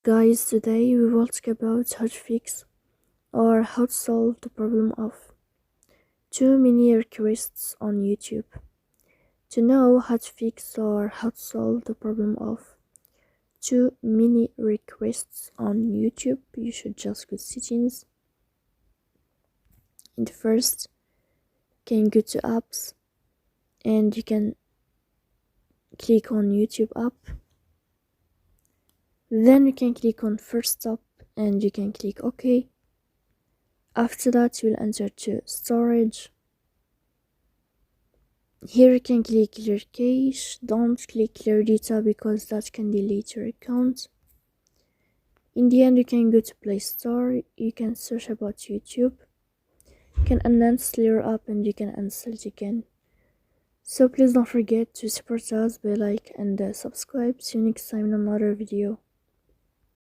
Guys, today we will talk about how to fix or how to solve the problem of too many requests on YouTube. To know how to fix or how to solve the problem of too many requests on YouTube, you should just go to settings. In the first, you can go to apps and you can click on YouTube app. Then you can click on first stop and you can click OK. After that, you will enter to storage. Here you can click clear cache. Don't click clear data because that can delete your account. In the end, you can go to Play Store. You can search about YouTube. You can uninstall your app and you can install it again. So please don't forget to support us by like and subscribe. See you next time in another video.